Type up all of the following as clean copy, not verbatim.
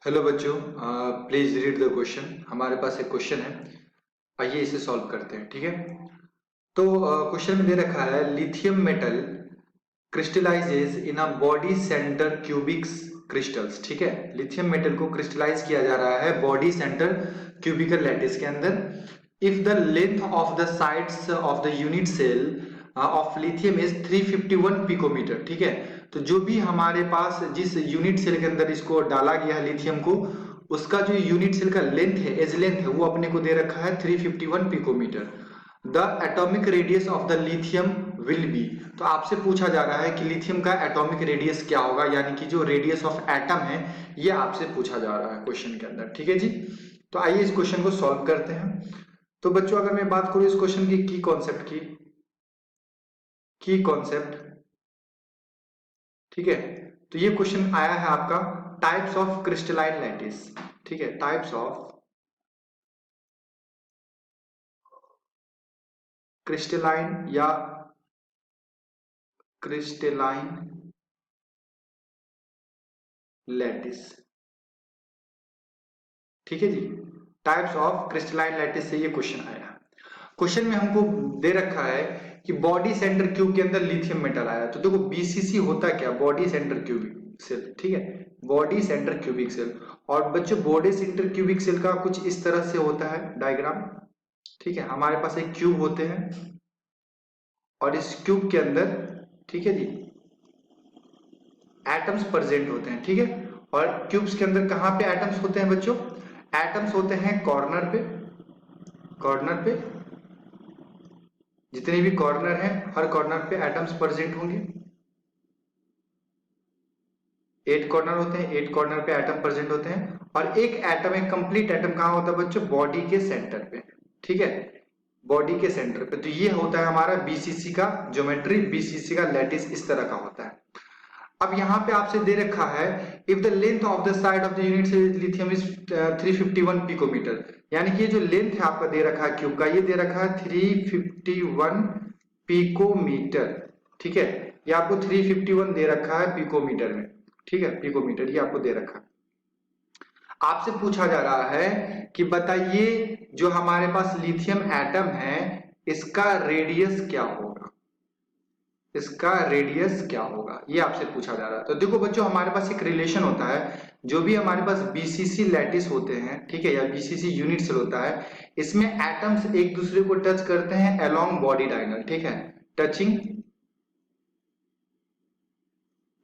Hello बच्चों, please read the question. हमारे पास एक क्वेश्चन है, आइए इसे सॉल्व करते हैं। ठीक है, तो क्वेश्चन में दे रखा है lithium metal crystallises in a body centre cubic crystals. ठीक है, लिथियम मेटल को क्रिस्टलाइज किया जा रहा है बॉडी सेंटर क्यूबिकल लैटिस के अंदर। If the length of the sides of the unit cell of lithium is 351 picometer. ठीक है, तो जो भी हमारे पास जिस यूनिट सेल के अंदर इसको डाला गया है लिथियम को, उसका जो यूनिट सेल का लेंथ है, एज लेंथ है, वो अपने को दे रखा है 351 picometer. The atomic radius of the lithium will be. तो आपसे पूछा जा रहा है कि लिथियम का एटॉमिक रेडियस क्या होगा, यानी कि जो रेडियस ऑफ एटम है, ये आपसे पूछा जा रहा है क्वेश्चन के अंदर। ठीक है जी, तो आइए इस क्वेश्चन को सॉल्व करते हैं। तो बच्चों, अगर मैं बात करूं इस क्वेश्चन की की कॉन्सेप्ट, ठीक है, तो ये क्वेश्चन आया है आपका टाइप्स ऑफ क्रिस्टलाइन लैटिस। ठीक है, टाइप्स ऑफ क्रिस्टलाइन या क्रिस्टलाइन लैटिस। ठीक है जी, टाइप्स ऑफ क्रिस्टलाइन लैटिस से ये क्वेश्चन आया। क्वेश्चन में हमको दे रखा है कि बॉडी सेंटर क्यूब के अंदर लिथियम मेटल आया। तो देखो बीसीसी होता क्या, बॉडी सेंटर क्यूबिक सेल। ठीक है, बॉडी सेंटर क्यूबिक सेल। और बच्चों बॉडी सेंटर क्यूबिक सेल का कुछ इस तरह से होता है डायग्राम। ठीक है, हमारे पास एक क्यूब होते हैं और इस क्यूब के अंदर, ठीक है जी, एटम्स प्रेजेंट होते हैं। ठीक है, और क्यूब्स के अंदर कहां पे एटम्स होते हैं बच्चों? एटम्स होते हैं कॉर्नर पे। कॉर्नर पे जितने भी कॉर्नर हैं, हर कॉर्नर पे एटम्स प्रेजेंट होंगे। 8 कॉर्नर होते हैं, 8 कॉर्नर पे एटम प्रेजेंट होते हैं। और एक एटम, एक कंप्लीट एटम कहां होता है बच्चों? बॉडी के सेंटर पे। ठीक है, बॉडी के सेंटर पे। तो ये होता है हमारा बीसीसी का ज्योमेट्री, बीसीसी का लैटिस इस तरह का होता है। अब यहाँ पे आपसे दे रखा है if the length of the side of the unit lithium is 351 picometer, यानी कि ये जो लेंथ है आपका दे रखा है क्यूब का, ये दे रखा है 351 पिकोमीटर। ठीक है, ये आपको 351 दे रखा है पिकोमीटर में। ठीक है, पिकोमीटर ये आपको दे रखा है। आपसे पूछा जा रहा है कि बताइए जो हमारे पास लिथियम एटम है, इसका रेडियस क्या होगा? इसका रेडियस क्या होगा, ये आपसे पूछा जा रहा है। तो देखो बच्चों, हमारे पास एक रिलेशन होता है, जो भी हमारे पास बीसीसी लैटिस होते हैं, ठीक है, या बीसीसी यूनिट सेल होता है, इसमें एटम्स एक दूसरे को टच करते हैं अलोंग बॉडी डायगोनल। ठीक है, touching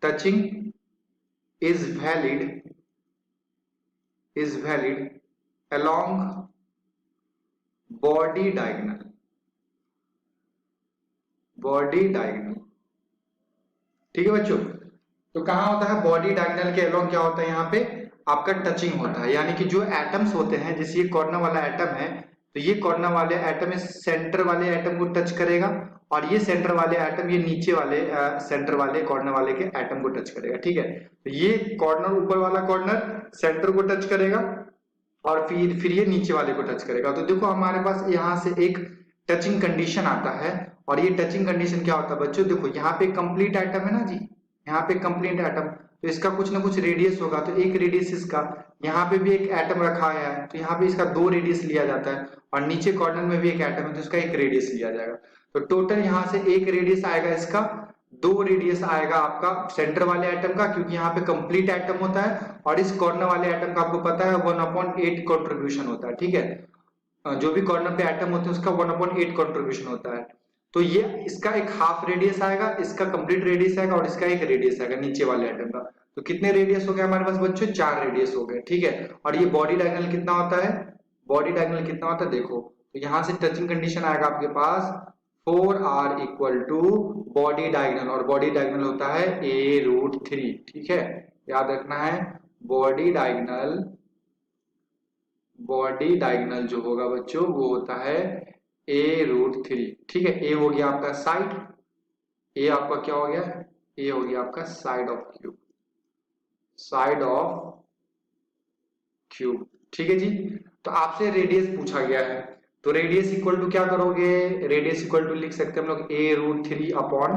touching is valid along body diagonal. ठीक है बच्चों, तो कहां होता है? बॉडी डायगोनल के अलोंग क्या होता है? यहाँ पे आपका टचिंग होता है, यानी कि जो एटम्स होते हैं, जैसे ये कॉर्नर वाला एटम है, तो ये कॉर्नर वाले एटम इस सेंटर वाले एटम को टच करेगा, और ये सेंटर वाले एटम ये नीचे वाले सेंटर वाले कॉर्नर वाले के एटम को टच करेगा। ठीक है, तो ये कॉर्नर, ऊपर वाला कॉर्नर सेंटर को टच करेगा, और फिर ये नीचे वाले को टच करेगा। तो देखो हमारे पास यहाँ से एक टचिंग कंडीशन आता है, और ये टचिंग कंडीशन क्या होता है बच्चों? देखो यहाँ पे कंप्लीट एटम है ना जी, यहाँ पे कंप्लीट एटम, तो इसका कुछ ना कुछ रेडियस होगा। तो एक रेडियस इसका, यहाँ पे भी एक एटम रखा है, तो यहाँ पे इसका 2 रेडियस लिया जाता है, और नीचे कॉर्नर में भी एक एटम है, तो इसका 1 रेडियस लिया जाएगा। तो टोटल यहाँ से 1 रेडियस आएगा इसका, 2 रेडियस आएगा आपका सेंटर वाले एटम का, क्योंकि यहाँ पे कंप्लीट एटम होता है, और इस कॉर्नर वाले एटम का आपको पता है 1/8 कंट्रीब्यूशन होता है। ठीक है, जो भी कॉर्नर पे एटम होते हैं उसका 1/8 कंट्रीब्यूशन होता है। तो ये इसका एक हाफ रेडियस आएगा, इसका कंप्लीट रेडियस आएगा, और इसका 1 रेडियस आएगा नीचे वाले एटम का। तो कितने रेडियस हो गए हमारे पास बच्चों? 4 रेडियस हो गए। ठीक है, और ये बॉडी डायगोनल कितना होता है? बॉडी डायगोनल कितना होता है देखो, तो यहाँ से टचिंग कंडीशन आएगा आपके पास 4r equal to body diagonal, और बॉडी डायगोनल होता है a√3। ठीक है, याद रखना है, बॉडी डायगोनल जो होगा बच्चों वो होता है a√3। ठीक है, ए हो गया आपका साइड, ए आपका क्या हो गया? ए हो गया आपका side of cube, side of cube. ठीक है जी, तो आपसे रेडियस पूछा गया है, तो रेडियस इक्वल टू क्या करोगे? रेडियस इक्वल टू लिख सकते हैं हम लोग a√3/4,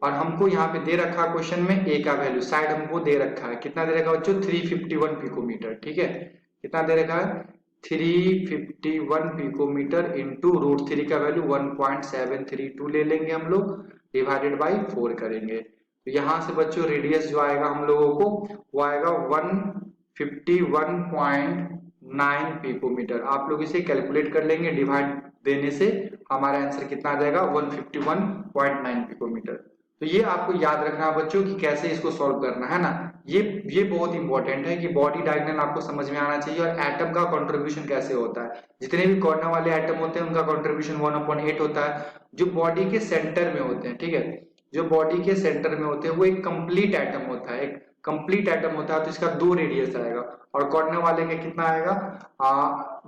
और हमको यहाँ पे दे रखा है क्वेश्चन में ए का वैल्यू, साइड हमको दे रखा है, कितना दे रखा है बच्चों, 351 पिकोमीटर। ठीक है, कितना दे रखा है, 351 पिकोमीटर इंटू √3 का वैल्यू 1.732 ले लेंगे हम लोग, डिवाइडेड बाई 4 करेंगे। तो यहाँ से बच्चों रेडियस जो आएगा हम लोगों को वो आएगा 151.9 पिकोमीटर। आप लोग इसे कैलकुलेट कर लेंगे, डिवाइड देने से हमारा आंसर कितना आ जाएगा, 151.9 पिकोमीटर। तो ये आपको याद रखना है बच्चों कि कैसे इसको सॉल्व करना है ना, ये बहुत इंपॉर्टेंट है कि बॉडी डायगोनल आपको समझ में आना चाहिए, और एटम का कंट्रीब्यूशन कैसे होता है। जितने भी कॉर्नर वाले एटम होते हैं उनका कंट्रीब्यूशन 1/8 होता है, जो बॉडी के सेंटर में होते हैं। ठीक है, जो बॉडी के सेंटर में होते हैं वो एक कंप्लीट एटम होता है, एक कंप्लीट एटम होता है, तो इसका 2 रेडियस आएगा, और कॉर्नर वाले का कितना आएगा,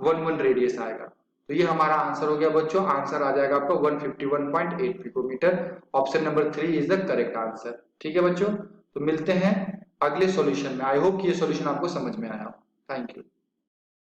1 रेडियस आएगा। तो ये हमारा आंसर हो गया बच्चों, आंसर आ जाएगा आपका 151.8 picometer. Option number 3 is the correct answer. ठीक है बच्चों, तो मिलते हैं अगले सॉल्यूशन में। आई होप कि ये सॉल्यूशन आपको समझ में आया। Thank you.